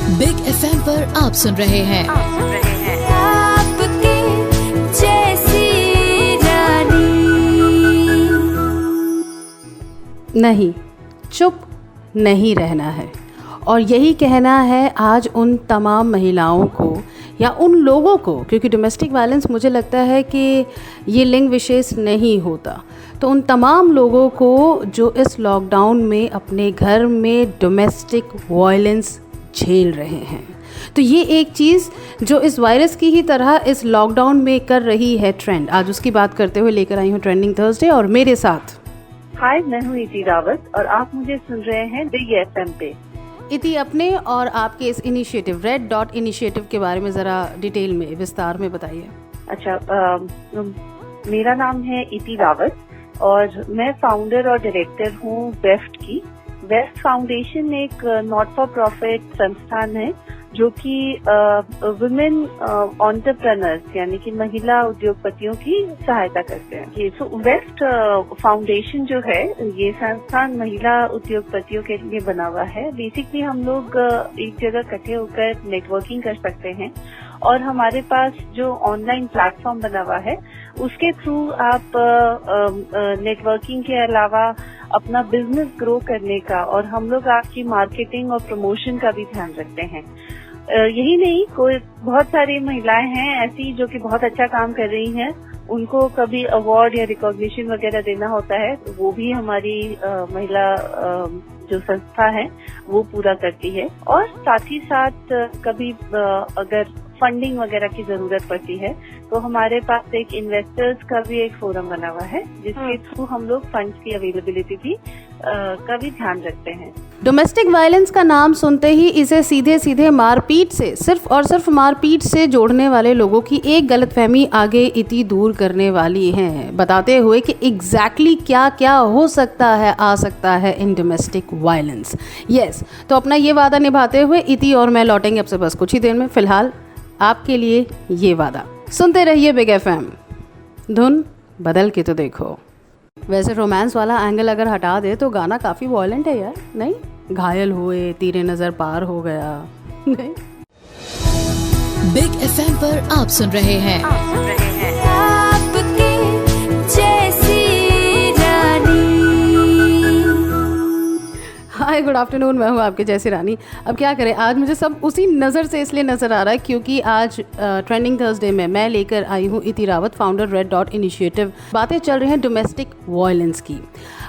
Big FM पर आप सुन रहे हैं आपके जैसी रानी। नहीं, चुप नहीं रहना है। और यही कहना है आज उन तमाम महिलाओं को या उन लोगों को, क्योंकि डोमेस्टिक वायलेंस मुझे लगता है कि ये लिंग विशेष नहीं होता, तो उन तमाम लोगों को जो इस लॉकडाउन में अपने घर में डोमेस्टिक वायलेंस झेल रहे हैं। तो ये एक चीज़ जो इस वायरस की ही तरह इस लॉकडाउन में कर रही है ट्रेंड, आज उसकी बात करते हुए लेकर आई हूँ ट्रेंडिंग थर्सडे। और मेरे साथ हाय, मैं हूँ इति रावत और आप मुझे सुन रहे हैं बिग एफएम पे। इति, अपने और आपके इस इनिशिएटिव रेड डॉट इनिशिएटिव के बारे में ज़रा डिटेल में विस्तार में बताइए। अच्छा, मेरा नाम है इति रावत और मैं फाउंडर और डायरेक्टर हूँ वेफ्ट की। वेफ्ट फाउंडेशन एक नॉट फॉर प्रॉफिट संस्थान है जो कि वुमेन एंटरप्रेन्योर्स यानी कि महिला उद्योगपतियों की सहायता करते हैं। ये वेफ्ट फाउंडेशन जो है, ये संस्थान महिला उद्योगपतियों के लिए बना हुआ है। बेसिकली हम लोग एक जगह इकट्ठे होकर नेटवर्किंग कर सकते हैं और हमारे पास जो ऑनलाइन प्लेटफॉर्म बना हुआ है उसके थ्रू आप नेटवर्किंग के अलावा अपना बिजनेस ग्रो करने का, और हम लोग आपकी मार्केटिंग और प्रमोशन का भी ध्यान रखते हैं। यही नहीं, कोई बहुत सारी महिलाएं हैं ऐसी जो कि बहुत अच्छा काम कर रही हैं, उनको कभी अवार्ड या रिकॉग्निशन वगैरह देना होता है, वो भी हमारी महिला जो संस्था है वो पूरा करती है। और साथ ही साथ कभी अगर फंडिंग वगैरह की जरूरत पड़ती है तो हमारे पास एक इन्वेस्टर्स का भी एक फोरम बना हुआ है जिसके थ्रू हम लोग फंड्स की अवेलेबिलिटी भी का भी ध्यान रखते हैं। डोमेस्टिक वायलेंस का नाम सुनते ही इसे सीधे सीधे मारपीट से, सिर्फ और सिर्फ मारपीट से जोड़ने वाले लोगों की एक गलतफहमी आगे इति दूर करने वाली हैं, बताते हुए कि एग्जैक्टली क्या क्या हो सकता है, आ सकता है इन डोमेस्टिक वायलेंस। यस, तो अपना ये वादा निभाते हुए इति और मैं लौटेंगे अब से बस कुछ ही देर में। फिलहाल आपके लिए ये वादा, सुनते रहिए बिग एफएम, धुन बदल के तो देखो। वैसे रोमांस वाला एंगल अगर हटा दे तो गाना काफ़ी वॉयलेंट है यार, नहीं? घायल हुए, तीरे नज़र पार हो गया, नहीं? बिग एफएम पर आप सुन रहे हैं आपके जैसी रानी। हाय, गुड आफ्टरनून, मैं हूँ आपके जैसी रानी। अब क्या करें, आज मुझे सब उसी नज़र से इसलिए नज़र आ रहा है क्योंकि आज ट्रेंडिंग थर्सडे में मैं लेकर आई हूँ इति Rawat, founder red dot initiative. बातें चल रही हैं डोमेस्टिक वायलेंस की।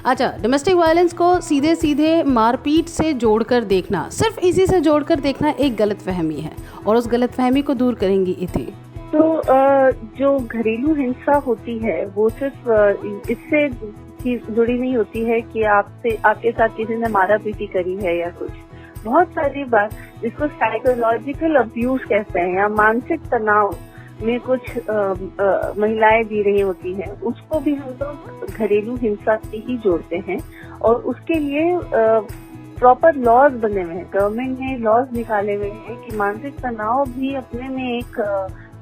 अच्छा, डोमेस्टिक वायलेंस को सीधे सीधे मारपीट से जोड़कर देखना, सिर्फ इसी से जोड़कर देखना एक गलतफहमी है और उस गलतफहमी को दूर करेंगी इति। तो जो घरेलू हिंसा होती है वो सिर्फ इससे जुड़ी नहीं होती है कि आपके साथ किसी ने मारा पीटी करी है या कुछ। बहुत सारी बात जिसको साइकोलॉजिकल अब्यूज कहते हैं या मानसिक तनाव में कुछ महिलाएं जी रही होती हैं, उसको भी हम लोग घरेलू हिंसा से ही जोड़ते हैं। और उसके लिए प्रॉपर लॉज बने हुए हैं, गवर्नमेंट ने लॉज निकाले हुए हैं कि मानसिक तनाव भी अपने में एक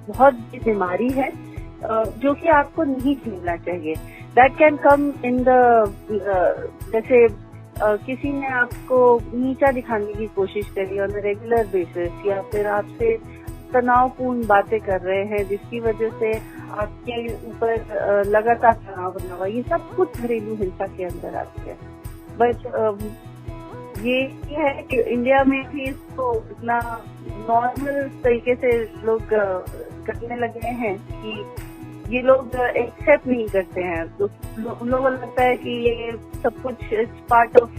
बहुत बड़ी बीमारी है जो कि आपको नहीं झेलना चाहिए। That can come in the जैसे किसी ने आपको नीचा दिखाने की कोशिश करी ऑन रेगुलर बेसिस, या फिर आपसे तनावपूर्ण बातें कर रहे हैं जिसकी वजह से आपके ऊपर लगातार तनाव बना हुआ, ये सब कुछ घरेलू हिंसा के अंदर आती है। बट ये है कि इंडिया में भी इसको इतना नॉर्मल तरीके से लोग करने लगे हैं कि ये लोग एक्सेप्ट नहीं करते हैं। तो उन लोगों को लगता है कि ये सब कुछ इट्स पार्ट ऑफ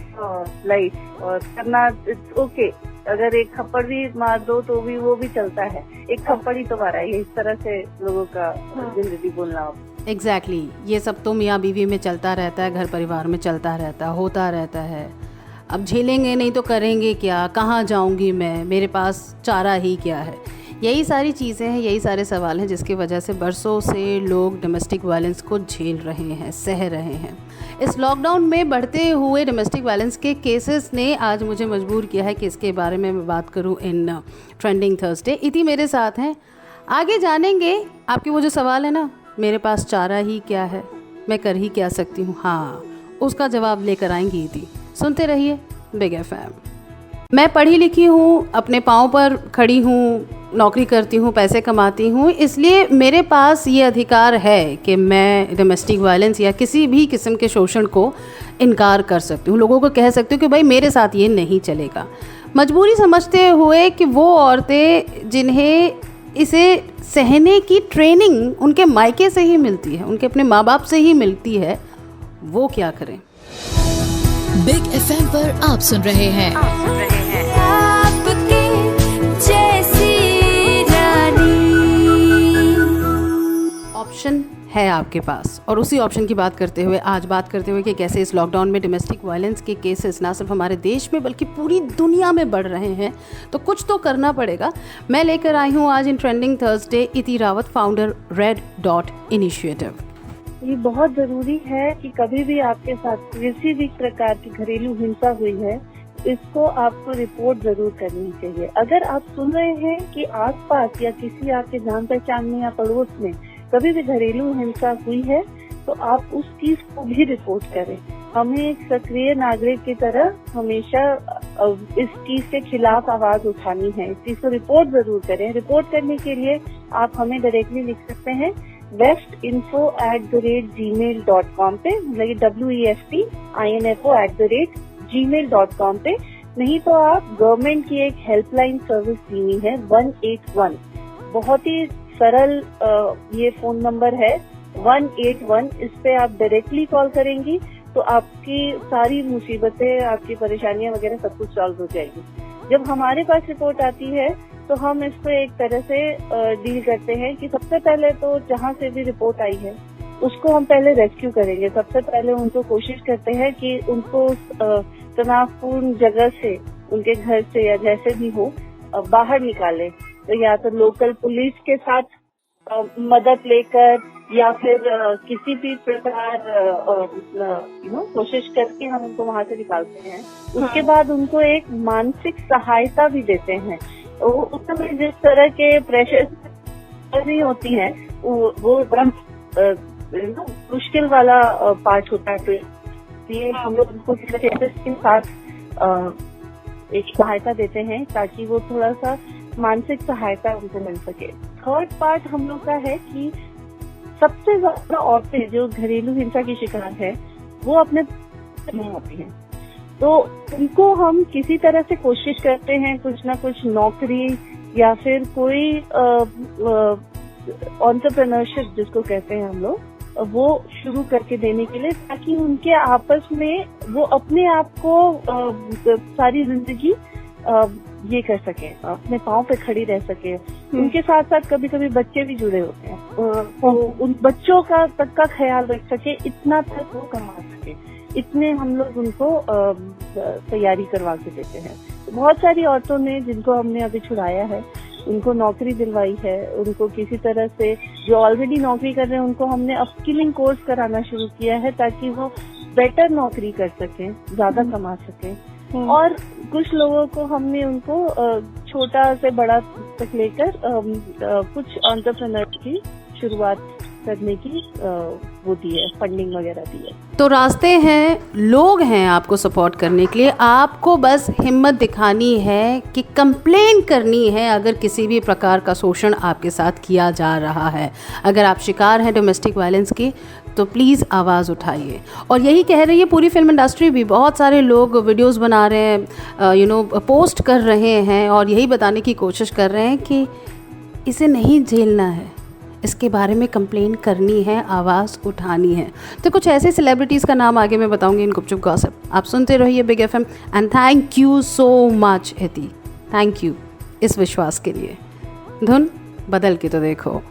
लाइफ और करना इट्स ओके। अगर एक थप्पड़ भी मार दो तो भी वो भी चलता है, एक थप्पड़ ही तो मारा है, इस तरह से लोगों का जिंदगी बोलना। एग्जैक्टली, ये सब तो मियाँ बीवी में चलता रहता है, घर परिवार में चलता रहता है, होता रहता है। अब झेलेंगे नहीं तो करेंगे क्या, कहाँ जाऊँगी मैं, मेरे पास चारा ही क्या है। यही सारी चीज़ें हैं, यही सारे सवाल हैं जिसकी वजह से बरसों से लोग डोमेस्टिक वायलेंस को झेल रहे हैं, सह रहे हैं। इस लॉकडाउन में बढ़ते हुए डोमेस्टिक वायलेंस के केसेस ने आज मुझे मजबूर किया है कि इसके बारे में मैं बात करूं इन ट्रेंडिंग थर्सडे। इति मेरे साथ हैं, आगे जानेंगे आपके वो जो सवाल है ना, मेरे पास चारा ही क्या है, मैं कर ही क्या सकती हूँ, हाँ, उसका जवाब लेकर आएंगी इति। सुनते रहिए बिग एफएम। मैं पढ़ी लिखी हूँ, अपने पाँव पर खड़ी हूँ, नौकरी करती हूँ, पैसे कमाती हूँ, इसलिए मेरे पास ये अधिकार है कि मैं डोमेस्टिक वायलेंस या किसी भी किस्म के शोषण को इनकार कर सकती हूँ, लोगों को कह सकती हूँ कि भाई मेरे साथ ये नहीं चलेगा। मजबूरी समझते हुए कि वो औरतें जिन्हें इसे सहने की ट्रेनिंग उनके मायके से ही मिलती है, उनके अपने माँ बाप से ही मिलती है, वो क्या करें। बिग एफएम पर आप सुन रहे हैं आपके जैसी रानी। ऑप्शन है आपके पास, और उसी ऑप्शन की बात करते हुए आज बात करते हुए कि कैसे इस लॉकडाउन में डोमेस्टिक वायलेंस के केसेस ना सिर्फ हमारे देश में बल्कि पूरी दुनिया में बढ़ रहे हैं, तो कुछ तो करना पड़ेगा। मैं लेकर आई हूँ आज इन ट्रेंडिंग थर्सडे इति Rawat, founder red dot initiative. ये बहुत जरूरी है कि कभी भी आपके साथ किसी भी प्रकार की घरेलू हिंसा हुई है, इसको आपको रिपोर्ट जरूर करनी चाहिए। अगर आप सुन रहे हैं कि आसपास या किसी आपके जान पहचान में या पड़ोस में कभी भी घरेलू हिंसा हुई है, तो आप उस चीज को भी रिपोर्ट करें। हमें एक सक्रिय नागरिक की तरह हमेशा इस चीज के खिलाफ आवाज उठानी है, इस चीज को रिपोर्ट जरूर करें। रिपोर्ट करने के लिए आप हमें डायरेक्टली लिख सकते हैं weftinfo@gmail.com पे, मतलब weftinfo@gmail.com पे। नहीं तो आप गवर्नमेंट की एक हेल्पलाइन सर्विस दी है 181, बहुत ही सरल ये फोन नंबर है 181। इस पे आप डायरेक्टली कॉल करेंगी तो आपकी सारी मुसीबतें, आपकी परेशानियां वगैरह सब कुछ सॉल्व हो जाएगी। जब हमारे पास रिपोर्ट आती है तो हम इसको एक तरह से डील करते हैं कि सबसे पहले तो जहाँ से भी रिपोर्ट आई है उसको हम पहले रेस्क्यू करेंगे। सबसे पहले उनको कोशिश करते हैं कि उनको तनावपूर्ण जगह से, उनके घर से या जैसे भी हो बाहर निकालें। तो या तो लोकल पुलिस के साथ मदद लेकर या फिर किसी भी प्रकार कोशिश करके हम उनको वहां से निकालते हैं। उसके बाद उनको एक मानसिक सहायता भी देते हैं। उस समय जिस तरह के प्रेशर नहीं होती है वो बड़ा मुश्किल वाला पार्ट होता है, तो इसलिए हम लोग उनको के साथ एक सहायता देते हैं ताकि वो थोड़ा सा मानसिक सहायता उनको मिल सके। थर्ड पार्ट हम लोग का है कि सबसे ज्यादा औरतें जो घरेलू हिंसा की शिकार है वो अपने नहीं होती हैं, तो उनको हम किसी तरह से कोशिश करते हैं कुछ ना कुछ नौकरी या फिर कोई एंटरप्रेन्योरशिप जिसको कहते हैं हम लोग, वो शुरू करके देने के लिए, ताकि उनके आपस में वो अपने आप को सारी जिंदगी ये कर सके, अपने पाँव पे खड़ी रह सके। उनके साथ साथ कभी कभी बच्चे भी जुड़े होते हैं, तो उन बच्चों का तक का ख्याल रख सके, इतना तक वो कमा सके, इतने हम लोग उनको तैयारी करवा के देते हैं। बहुत सारी औरतों ने जिनको हमने अभी छुड़ाया है उनको नौकरी दिलवाई है, उनको किसी तरह से जो ऑलरेडी नौकरी कर रहे हैं उनको हमने अपस्किलिंग कोर्स कराना शुरू किया है ताकि वो बेटर नौकरी कर सकें, ज्यादा कमा सकें। और कुछ लोगों को हमने उनको छोटा से बड़ा तक लेकर कुछ एंटरप्रेन्योर की शुरुआत करने की वो दी है, फंडिंग वगैरह दी है। तो रास्ते हैं, लोग हैं आपको सपोर्ट करने के लिए। आपको बस हिम्मत दिखानी है कि कंप्लेन करनी है अगर किसी भी प्रकार का शोषण आपके साथ किया जा रहा है। अगर आप शिकार हैं डोमेस्टिक वायलेंस की तो प्लीज़ आवाज़ उठाइए। और यही कह रही है पूरी फिल्म इंडस्ट्री भी, बहुत सारे लोग वीडियोस बना रहे हैं, पोस्ट कर रहे हैं और यही बताने की कोशिश कर रहे हैं कि इसे नहीं झेलना है, इसके बारे में कंप्लेन करनी है, आवाज़ उठानी है। तो कुछ ऐसे सेलिब्रिटीज़ का नाम आगे मैं बताऊंगी इन गुपचुप गॉसिप। आप सुनते रहिए big FM and thank you so much इति, थैंक यू इस विश्वास के लिए। धुन बदल के तो देखो।